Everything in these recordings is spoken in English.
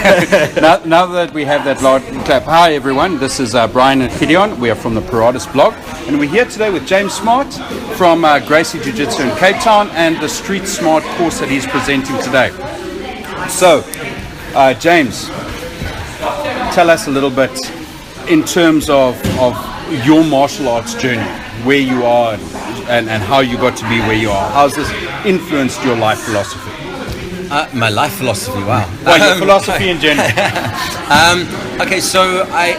Now that we have that loud clap. Hi everyone, this is Brian and Gideon. We are from the Paratus blog, and we're here today with James Smart from Gracie Jiu Jitsu in Cape Town and the Streetsmart course that he's presenting today. So, James, tell us a little bit in terms of your martial arts journey, where you are and how you got to be where you are. How's this influenced your life philosophy? My life philosophy, wow. Well, your philosophy in general. Okay, so I,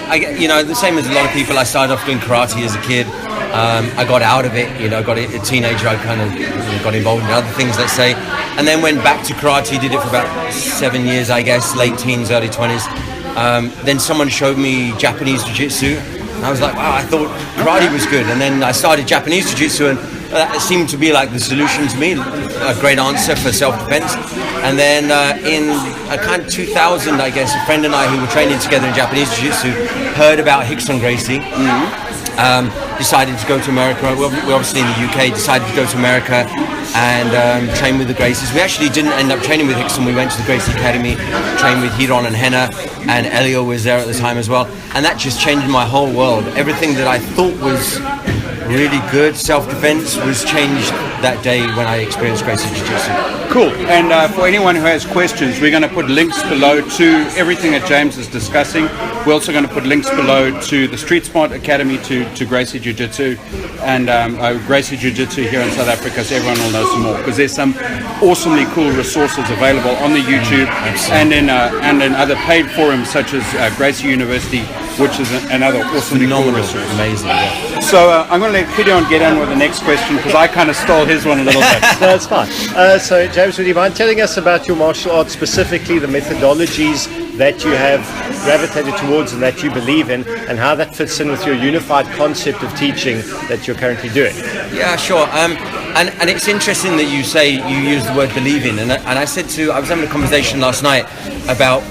the same as a lot of people, I started off doing karate as a kid. I got out of it, got a teenager, I kind of got involved in other things, let's say, and then went back to karate, did it for about 7 years, I guess, late teens, early 20s. Then someone showed me Japanese Jiu-Jitsu, and I was like, wow, I thought karate was good. And then I started Japanese Jiu-Jitsu, and that seemed to be like the solution to me, a great answer for self-defense. And then in kind of 2000, I guess, a friend and I who were training together in Japanese Jiu-Jitsu heard about Rickson Gracie. Decided to go to America. We're obviously in the UK. Decided to go to America and train with the Gracies. We actually didn't end up training with Rickson. We went to the Gracie Academy, trained with Hiron and Henna, and Elio was there at the time as well. And that just changed my whole world. Everything that I thought was really good self-defense was changed that day when I experienced Gracie Jiu-Jitsu. Cool. And for anyone who has questions, we're going to put links below to everything that James is discussing. We're also going to put links below to the Streetsmart Academy, to Gracie Jiu-Jitsu, and Gracie Jiu-Jitsu here in South Africa, so everyone will know some more. Because there's some awesomely cool resources available on the YouTube and in other paid forums such as Gracie University, which is another awesomely cool resource. Amazing. Yeah. So I'm going to let Gideon get on with the next question because I kind of stole his one a little bit. No, it's fine. So James, would you mind telling us about your martial arts, specifically the methodologies that you have gravitated towards and that you believe in, and how that fits in with your unified concept of teaching that you're currently doing? Yeah, sure. And it's interesting that you say you use the word believe in, and I was having a conversation last night about,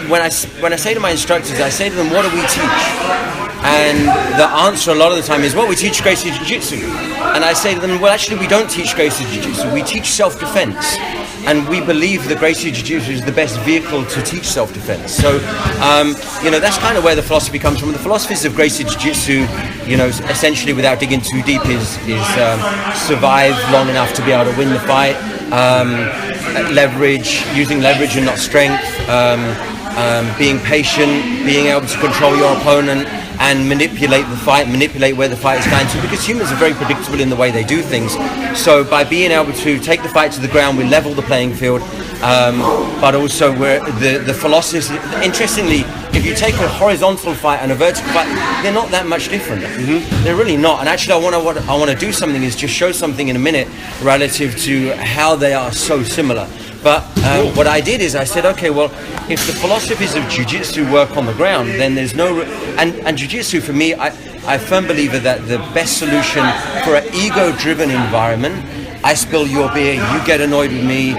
when I say to my instructors, I say to them, what do we teach? And the answer a lot of the time is, well, we teach Gracie Jiu-Jitsu. And I say to them, well, actually, we don't teach Gracie Jiu-Jitsu. We teach self-defense. And we believe that Gracie Jiu-Jitsu is the best vehicle to teach self-defense. So, that's kind of where the philosophy comes from. The philosophies of Gracie Jiu-Jitsu, essentially, without digging too deep, is survive long enough to be able to win the fight, using leverage and not strength, being patient, being able to control your opponent, and manipulate the fight, manipulate where the fight is going to, because humans are very predictable in the way they do things. So by being able to take the fight to the ground, we level the playing field, but also where the philosophies, interestingly, if you take a horizontal fight and a vertical fight, they're not that much different. They're really not. And actually, what I want to do something is just show something in a minute relative to how they are so similar. But what I did is I said, okay, well, if the philosophies of Jiu-Jitsu work on the ground, then there's no... And Jiu-Jitsu, for me, I'm a firm believer that the best solution for an ego-driven environment, I spill your beer, you get annoyed with me,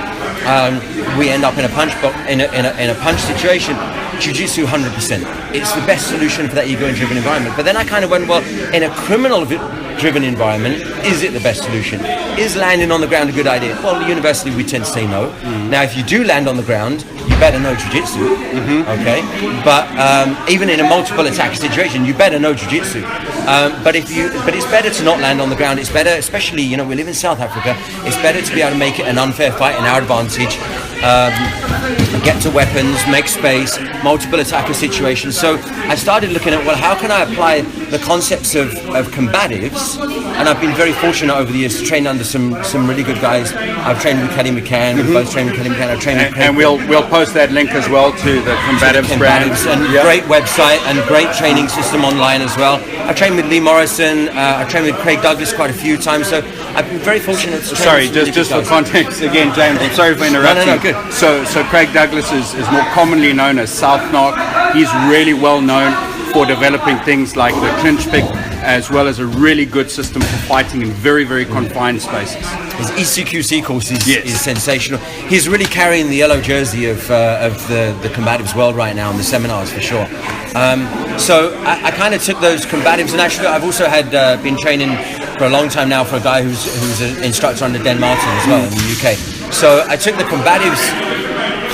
we end up in a punch punch situation. Jiu-Jitsu 100%. It's the best solution for that ego-driven environment. But then I kind of went, well, in a criminal-driven environment, is it the best solution? Is landing on the ground a good idea? Well, universally, we tend to say no. Now, if you do land on the ground, you better know Jiu-Jitsu, okay? But even in a multiple attack situation, you better know Jiu-Jitsu. But it's better to not land on the ground. It's better, especially, we live in South Africa, it's better to be able to make it an unfair fight in our advantage, get to weapons, make space, multiple attacker situations. So I started looking at, well, how can I apply the concepts of combatives? And I've been very fortunate over the years to train under some really good guys. I've trained with Kelly McCann, we've both trained with Kelly McCann. I've trained with and we'll post that link as well to the Combatives Brand. And great website and great training system online as well. I've trained with Lee Morrison, I've trained with Craig Douglas quite a few times, so I've been very fortunate to train. Sorry, just for context, again, James, I'm sorry for interrupting. No, good. So Craig Douglas is more commonly known as South Knock. He's really well known for developing things like the clinch pick, as well as a really good system for fighting in very, very confined spaces. His ECQC course is sensational. He's really carrying the yellow jersey of the Combatives world right now in the seminars, for sure. So I kind of took those Combatives, and actually I've also been training for a long time now for a guy who's an instructor under Dan Martin as well in the UK. So I took the Combatives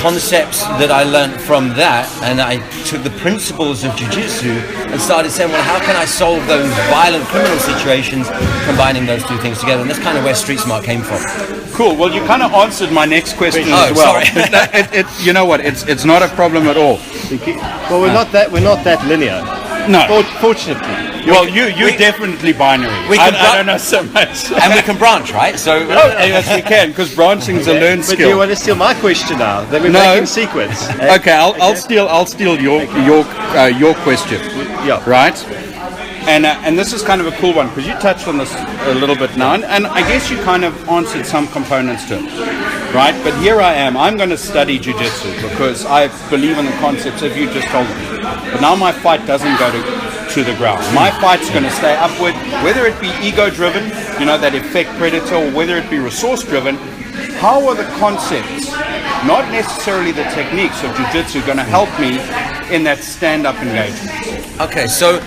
concepts that I learned from that, and I took the principles of jiu-jitsu and started saying, well, how can I solve those violent criminal situations, combining those two things together? And that's kind of where Streetsmart came from. Cool. Well, you kind of answered my next question Oh, as well. sorry. You know what? It's not a problem at all. Well, we're not that linear. No. Fortunately. Well, you're definitely binary. I don't know so much. And we can branch, right? So Yes, we can, because branching is a learned But do skill. you want to steal my question now? Then we No. make in sequence. Okay, I'll steal your question. Yeah. Right. And this is kind of a cool one, because you touched on this a little bit now, and I guess you kind of answered some components to it, right? But here I am. I'm going to study jiu-jitsu because I believe in the concepts that you just told me. But now my fight doesn't go to the ground. My fight's going to stay upward, whether it be ego-driven, that effect predator, or whether it be resource-driven. How are the concepts, not necessarily the techniques of jiu-jitsu, going to help me in that stand-up engagement? Okay, so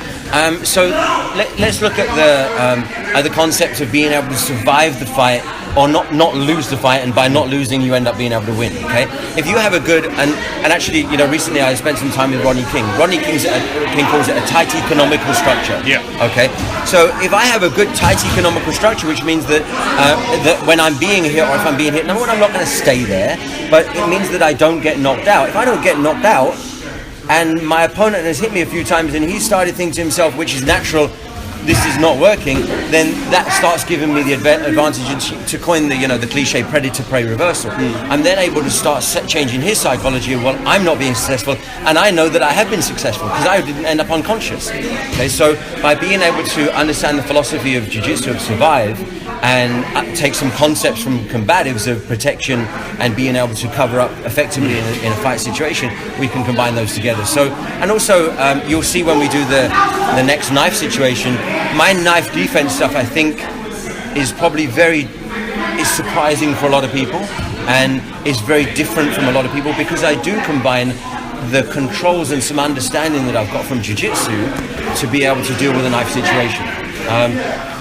let's look at the concept of being able to survive the fight or not lose the fight, and by not losing you end up being able to win. Okay, if you have a good and actually recently I spent some time with Ronnie King. Ronnie King calls it a tight economical structure. Yeah. Okay, so if I have a good tight economical structure, which means that when I'm being hit or if I'm being hit, number one, I'm not going to stay there, but it means that I don't get knocked out. If I don't get knocked out, and my opponent has hit me a few times and he started thinking to himself, which is natural, this is not working, then that starts giving me the advantage, and to coin the cliche predator-prey reversal. I'm then able to start changing his psychology of, well, I'm not being successful, and I know that I have been successful because I didn't end up unconscious. Okay, so by being able to understand the philosophy of jiu-jitsu, of survive, and take some concepts from combatives of protection and being able to cover up effectively in a fight situation, we can combine those together. So, and also you'll see when we do the next knife situation, my knife defense stuff I think is probably is surprising for a lot of people and is very different from a lot of people, because I do combine the controls and some understanding that I've got from jiu-jitsu to be able to deal with a knife situation.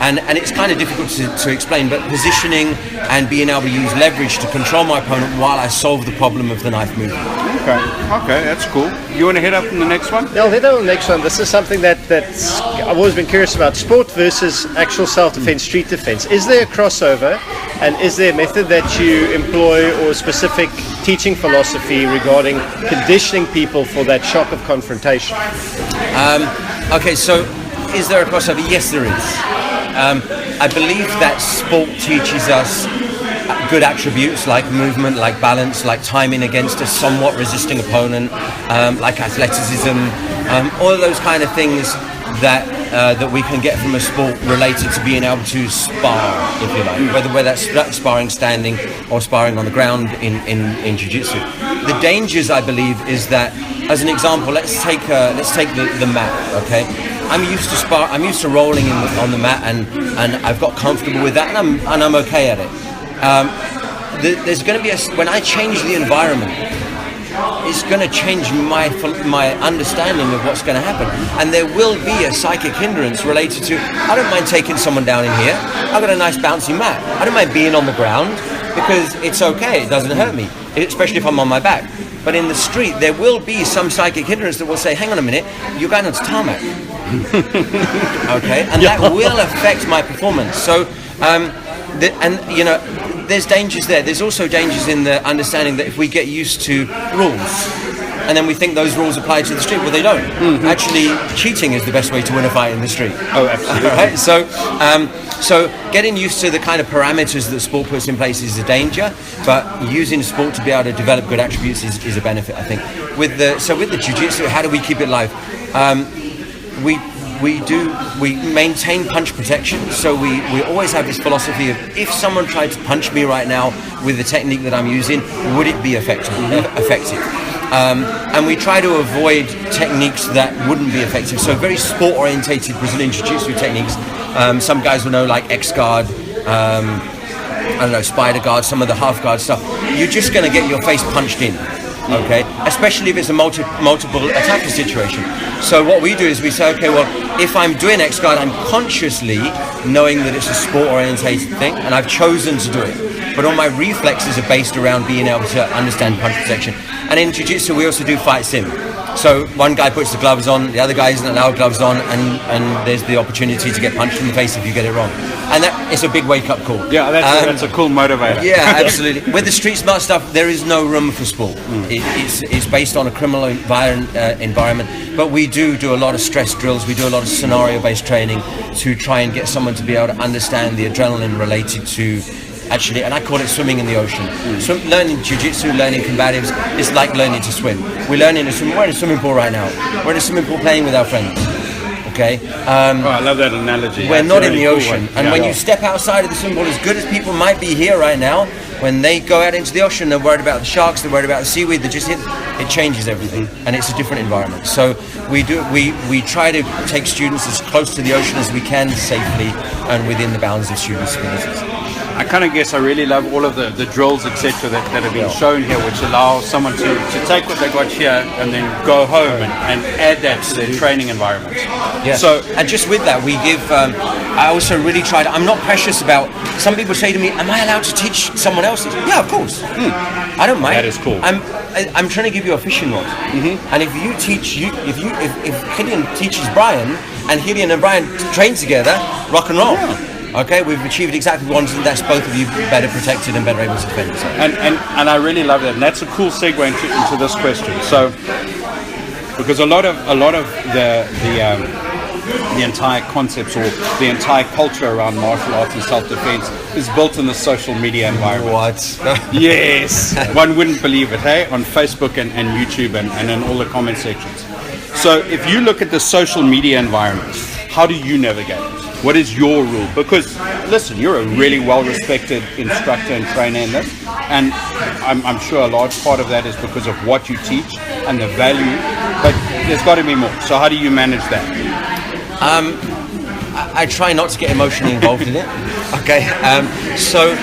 And it's kind of difficult to explain, but positioning and being able to use leverage to control my opponent while I solve the problem of the knife movement. Okay, that's cool. You want to head up in the next one? I'll head on the next one. This is something that's I've always been curious about: sport versus actual self-defense, street defense. Is there a crossover, and is there a method that you employ or specific teaching philosophy regarding conditioning people for that shock of confrontation? Okay, so is there a crossover? Yes, there is. I believe that sport teaches us good attributes like movement, like balance, like timing against a somewhat resisting opponent, like athleticism, all of those kind of things that we can get from a sport related to being able to spar, if you like, whether that's sparring standing or sparring on the ground in jiu-jitsu. The dangers, I believe, is that, as an example, let's take the mat. Okay, I'm used to rolling on the mat, and I've got comfortable with that, and I'm okay at it. There's going to be when I change the environment, it's going to change my understanding of what's going to happen, and there will be a psychic hindrance related to, I don't mind taking someone down in here, I've got a nice bouncy mat, I don't mind being on the ground because it's okay, it doesn't hurt me, especially if I'm on my back. But in the street, there will be some psychic hindrance that will say, hang on a minute, you're going onto tarmac. Okay, and that will affect my performance. So, there's dangers there. There's also dangers in the understanding that if we get used to rules, and then we think those rules apply to the street, well, they don't. Mm-hmm. Actually, cheating is the best way to win a fight in the street. Oh, absolutely. Right? So getting used to the kind of parameters that sport puts in place is a danger, but using sport to be able to develop good attributes is a benefit, I think. With the jiu-jitsu, how do we keep it live? We maintain punch protection, so we always have this philosophy of, if someone tried to punch me right now with the technique that I'm using, would it be effective? And we try to avoid techniques that wouldn't be effective. So very sport-orientated Brazilian Jiu-Jitsu techniques. Some guys will know, like X-guard, spider guard, some of the half guard stuff. You're just going to get your face punched in. Okay, especially if it's a multiple attacker situation. So what we do is we say, okay, well, if I'm doing X-guard, I'm consciously knowing that it's a sport-orientated thing, and I've chosen to do it. but all my reflexes are based around being able to understand punch protection. And in jiu-jitsu, we also do fight sim. So one guy puts the gloves on, the other guy isn't allowed gloves on, and there's the opportunity to get punched in the face if you get it wrong. And that it's a big wake-up call. Yeah, that's a cool motivator. Yeah, absolutely. With the street smart stuff, there is no room for sport. It's based on a criminal environment, but we do a lot of stress drills. We do a lot of scenario-based training to try and get someone to be able to understand the adrenaline related to actually, and I call it swimming in the ocean. Learning jiu-jitsu, learning combatives, it's like learning to swim. We're learning to swim. We're in a swimming pool right now. We're in a swimming pool playing with our friends. Okay. I love that analogy. We're not in the ocean, and when you step outside of the swimming pool, as good as people might be here right now, when they go out into the ocean, they're worried about the sharks, they're worried about the seaweed. They just it changes everything, and it's a different environment. So we try to take students as close to the ocean as we can safely and within the bounds of students' abilities. I kind of guess I really love all of the drills, etc., that have been shown here, which allow someone to take what they got here and then go home and add that to their training environment. Yeah. So, and just with that, we give. I also really try. I'm not precious about. Some people say to me, "Am I allowed to teach someone else?" Yeah, of course. I don't mind. That is cool. I'm trying to give you a fishing rod, and if you teach if Gideon teaches Brian and Gideon and Brian train together, rock and roll. Yeah. Okay, we've achieved exactly what we wanted, and that's both of you better protected and better able to defend yourself. And I really love that, and that's a cool segue into this question. So, because a lot of the entire concepts or the entire culture around martial arts and self-defense is built in the social media environment. What? Yes, one wouldn't believe it, hey? On Facebook and YouTube and in all the comment sections. So, if you look at the social media environment, how do you navigate it? What is your rule? Because, listen, you're a really well-respected instructor and trainer in this, and I'm sure a large part of that is because of what you teach and the value, but there's got to be more. So how do you manage that? I try not to get emotionally involved in it. Okay, so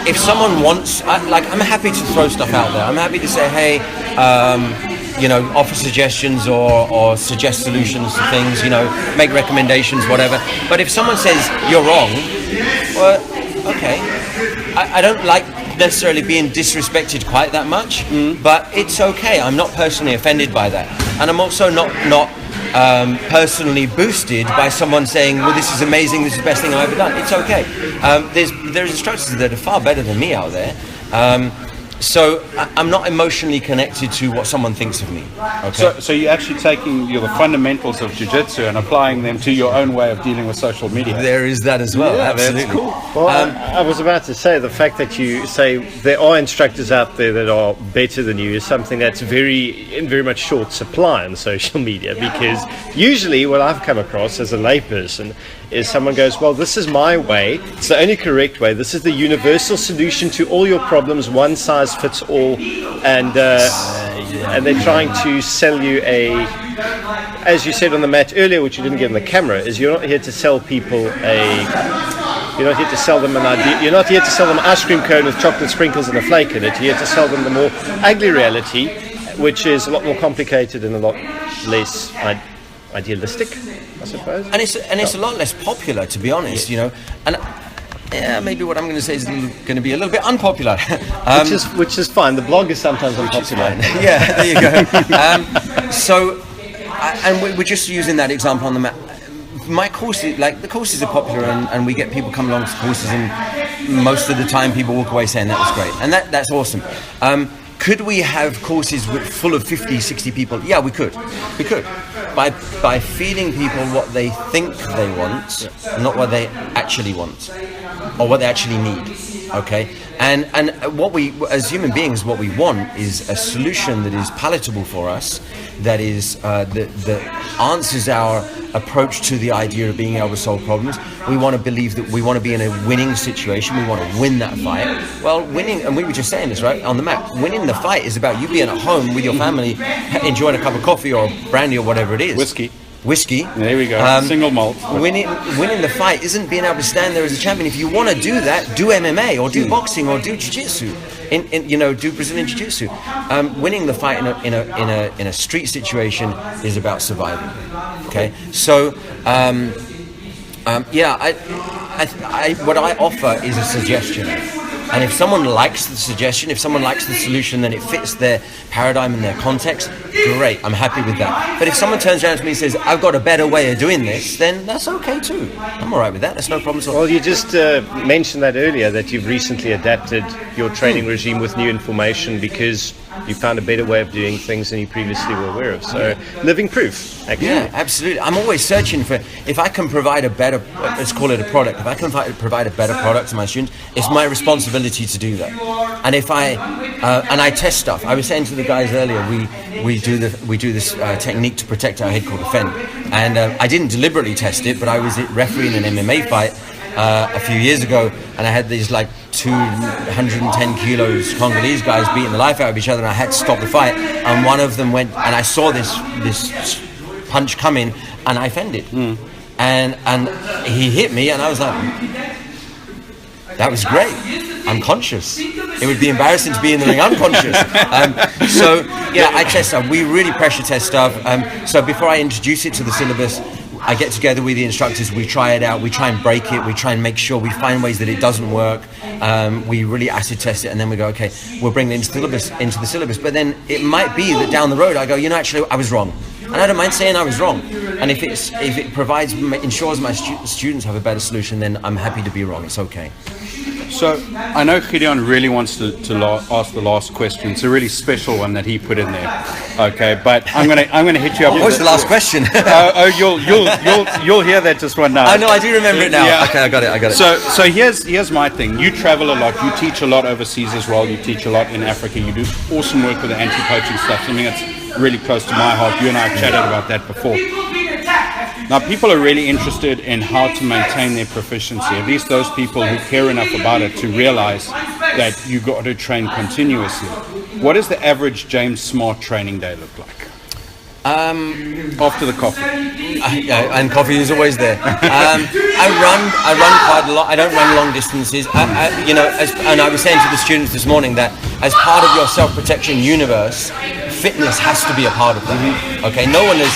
if someone wants, I'm happy to throw stuff out there. I'm happy to say, hey, offer suggestions or suggest solutions to things, make recommendations, whatever. But if someone says you're wrong, well, okay. I don't like necessarily being disrespected quite that much, but it's okay. I'm not personally offended by that. And I'm also not personally boosted by someone saying, well, this is amazing, this is the best thing I've ever done. It's okay. There's instructors that are far better than me out there. So I'm not emotionally connected to what someone thinks of me. Okay. So you're actually taking the fundamentals of jiu-jitsu and applying them to your own way of dealing with social media. There is that as well. Yeah, absolutely. that's cool. Well, I was about to say, the fact that you say there are instructors out there that are better than you is something that's in very much short supply on social media, because usually what I've come across as a layperson is someone goes, well, this is my way, it's the only correct way, this is the universal solution to all your problems, one size fits all, and they're trying to sell you as you said on the mat earlier, which you didn't get on the camera, is you're not here to sell people you're not here to sell them an idea, you're not here to sell them an ice cream cone with chocolate sprinkles and a flake in it. You're here to sell them the more ugly reality, which is a lot more complicated and a lot less idealistic, I suppose. And it's a lot less popular, to be honest, And maybe what I'm going to say is going to be a little bit unpopular. Which is fine. The blog is sometimes unpopular. Yeah, there you go. We're just using that example on the map. My courses, the courses are popular, and we get people come along to courses, and most of the time people walk away saying that was great, and that's awesome. Could we have courses full of 50, 60 people? Yeah, we could. By feeding people what they think they want, not what they actually want, or what they actually need. Okay? And what we, as human beings, what we want is a solution that is palatable for us, that is that answers our approach to the idea of being able to solve problems. We want to believe that we want to be in a winning situation. We want to win that fight. Well, winning, and we were just saying this, right, on the map, winning the fight is about you being at home with your family, enjoying a cup of coffee or brandy or whatever it is. Whiskey. There we go. Single malt. Winning the fight isn't being able to stand there as a champion. If you want to do that, do MMA or do boxing or do jiu-jitsu. Do Brazilian jiu-jitsu. Winning the fight in a street situation is about surviving. Okay, so what I offer is a suggestion. And if someone likes the suggestion, if someone likes the solution, then it fits their paradigm and their context, great, I'm happy with that. But if someone turns around to me and says, I've got a better way of doing this, then that's okay too. I'm all right with that. That's no problem at all. Well, you just mentioned that earlier, that you've recently adapted your training regime with new information because you found a better way of doing things than you previously were aware of. So, living proof, actually. Yeah, absolutely. I'm always searching for, if I can provide a better, let's call it a product, if I can provide a better product to my students, it's my responsibility to do that. And if and I test stuff. I was saying to the guys earlier, we do this technique to protect our head called defend. And I didn't deliberately test it, but I was refereeing an MMA fight a few years ago, and I had these like 210 kilos Congolese guys beating the life out of each other, and I had to stop the fight, and one of them went, and I saw this punch coming, and I fended, and he hit me, and I was like, that was great. I'm conscious. It would be embarrassing to be in the ring unconscious. So yeah, I test stuff. We really pressure test stuff. So before I introduce it to the syllabus, I get together with the instructors, we try it out, we try and break it, we try and make sure we find ways that it doesn't work. We really acid test it, and then we go, okay, we'll bring it into the syllabus. But then it might be that down the road I go, actually I was wrong. And I don't mind saying I was wrong. And if it ensures my students have a better solution, then I'm happy to be wrong. It's okay. So I know Gideon really wants to ask the last question. It's a really special one that he put in there. Okay, but I'm gonna hit you up. What's the last question? You'll hear that just one now. Oh no, I do remember it now. Yeah. Okay, I got it. So here's my thing. You travel a lot. You teach a lot overseas as well. You teach a lot in Africa. You do awesome work with the anti-poaching stuff. Something that's really close to my heart. You and I have chatted about that before. Now, people are really interested in how to maintain their proficiency, at least those people who care enough about it to realize that you got to train continuously. What does the average James Smart training day look like? After the coffee. And coffee is always there. I run quite a lot. I don't run long distances. And I was saying to the students this morning that as part of your self-protection universe, fitness has to be a part of that. Okay, no one is.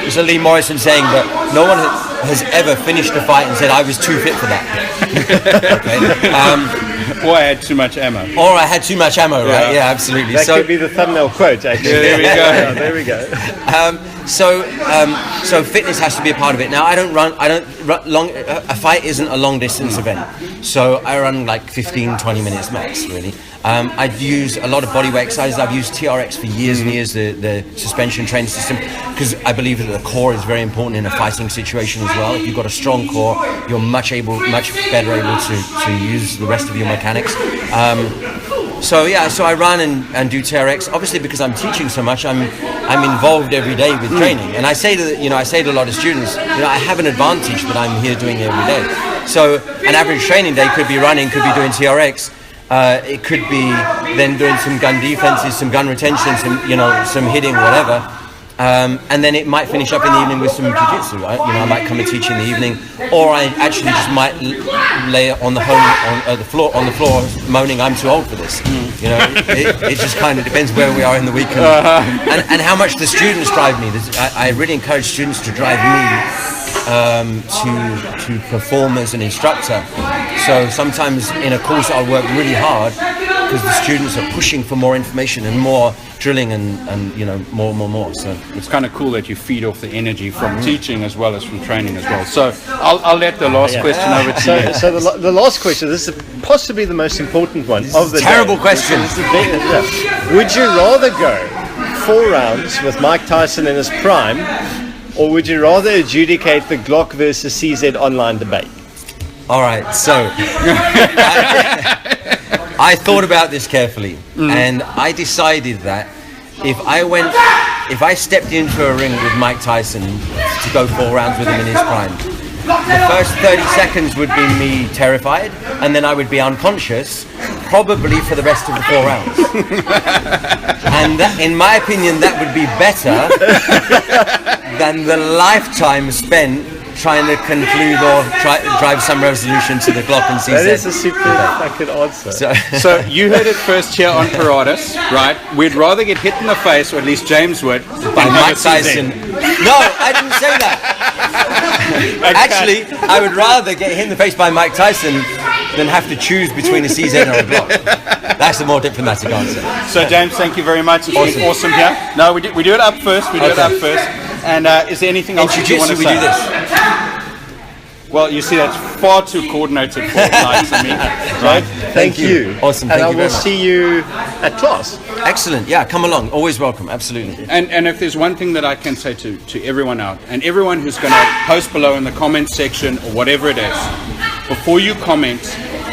It's a Lee Morrison saying, but no one has ever finished a fight and said, I was too fit for that. Okay. Or I had too much ammo. Or I had too much ammo, right? Yeah, absolutely. That could be the thumbnail quote, actually. There we go. Yeah, there we go. So fitness has to be a part of it. Now, I don't run long. A fight isn't a long distance event. So I run like 15, 20 minutes max, really. I use a lot of bodyweight exercises. I've used TRX for years and years, the suspension training system, because I believe that the core is very important in a fighting situation as well. If you've got a strong core, you're much better able to use the rest of your mechanics. So I run and do TRX. Obviously, because I'm teaching so much, I'm involved every day with training. And I say to a lot of students, I have an advantage that I'm here doing it every day. So an average training day could be running, could be doing TRX. It could be then doing some gun defenses, some gun retention, some hitting, whatever. And then it might finish up in the evening with some jiu-jitsu, right? I might come and teach in the evening, or I actually just might lay on the floor, moaning, I'm too old for this. It just kind of depends where we are in the week and how much the students drive me. I really encourage students to drive me to perform as an instructor. So sometimes in a course I'll work really hard because the students are pushing for more information and more drilling and more. So it's kind of cool that you feed off the energy from teaching as well as from training as well. So I'll let the last question over to you. So the last question, this is possibly the most important one of the terrible day. question. Would you rather go 4 rounds with Mike Tyson in his prime, or would you rather adjudicate the Glock versus CZ online debate? All right, so I thought about this carefully, and I decided that if I stepped into a ring with Mike Tyson to go 4 rounds with him in his prime, the first 30 seconds would be me terrified, and then I would be unconscious, probably for the rest of the 4 rounds. And that, in my opinion, that would be better than the lifetime spent trying to conclude or drive some resolution to the Glock and CZ. That is a super fucking answer. So you heard it first here on Paratus, right? We'd rather get hit in the face, or at least James would, by Mike Tyson. No, I didn't say that. Actually, I would rather get hit in the face by Mike Tyson than have to choose between a CZ or a block. That's the more diplomatic answer. So James, thank you very much. It's been awesome here. No, we do it up first. We do it up first. And is there anything else you want to say? We do this. Well, you see, that's far too coordinated for likes of me, right? Thank you. Awesome. And Thank I you will very much. see you at class. Excellent. Yeah, come along. Always welcome. Absolutely. And if there's one thing that I can say to everyone out, and everyone who's going to post below in the comment section or whatever it is, before you comment,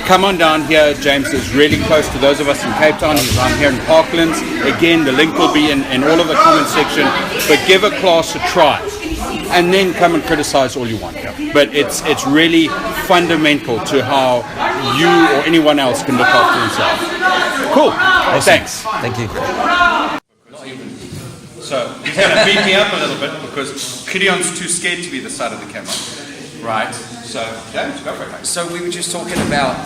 come on down here. James is really close to those of us in Cape Town. He's down here in Parklands. Again, the link will be in all of the comment section. But give a class a try, and then come and criticize all you want. But it's really fundamental to how you or anyone else can look after themselves. Cool. Awesome. Thanks. Thank you. So he's going to beat me up a little bit because Kidion's too scared to be the side of the camera. Right. So James, go for it. So we were just talking about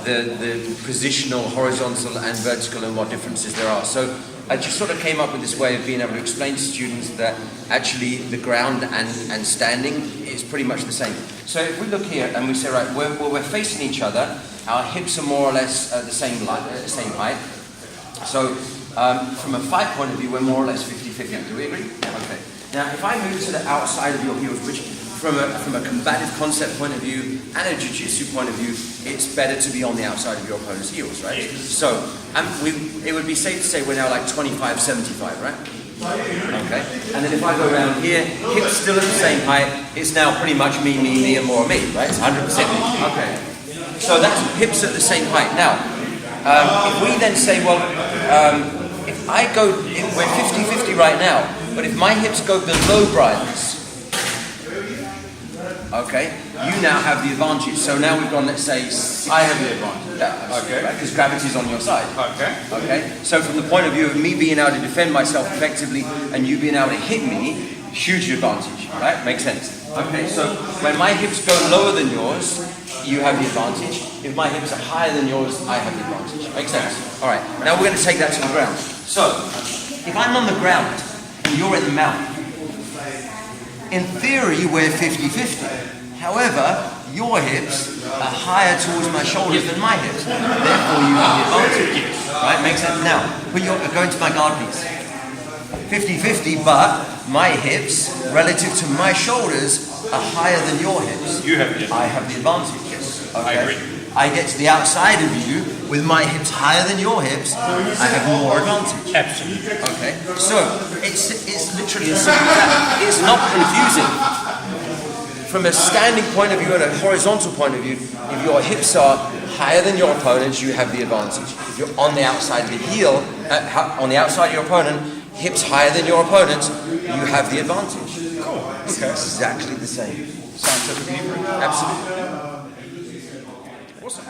the positional, horizontal and vertical and what differences there are. So I just sort of came up with this way of being able to explain to students that actually the ground and standing is pretty much the same. So if we look here and we say, right, we're facing each other, our hips are more or less the same height. So from a fight point of view, we're more or less 50-50. Do we agree? Okay. Now, if I move to the outside of your heels, which from a combative concept point of view and a jiu-jitsu point of view, it's better to be on the outside of your opponent's heels, right? So it would be safe to say we're now like 25-75, right? Okay. And then if I go around here, hips still at the same height, it's now pretty much me, and more me, right? It's 100% me. Okay. So that's hips at the same height. Now, if we then say, well, if we're 50-50 right now, but if my hips go below Brian's, okay, you now have the advantage. So now we've gone, let's say, I have the advantage. Yeah, okay. Right, because gravity's on your side. Okay. Okay. So from the point of view of me being able to defend myself effectively and you being able to hit me, huge advantage. Right? Makes sense. Okay. So when my hips go lower than yours, you have the advantage. If my hips are higher than yours, I have the advantage. Makes sense. All right. Now we're going to take that to the ground. So if I'm on the ground and you're in the mountain, in theory, we're 50-50. However, your hips are higher towards my shoulders than my hips. Therefore, you have the advantage. Right? Makes sense. Now, go into my guard piece. 50-50, but my hips, relative to my shoulders, are higher than your hips. You have the advantage. I have the advantage. Okay? I agree. I get to the outside of you with my hips higher than your hips. I have more advantage. Absolutely. Okay, so it's literally as simple as that. It's not confusing. From a standing point of view and a horizontal point of view, if your hips are higher than your opponent's, you have the advantage. If you're on the outside of the heel, on the outside of your opponent, hips higher than your opponent's, you have the advantage. Cool. It's exactly the same. Scientifically proven. Absolutely. Awesome.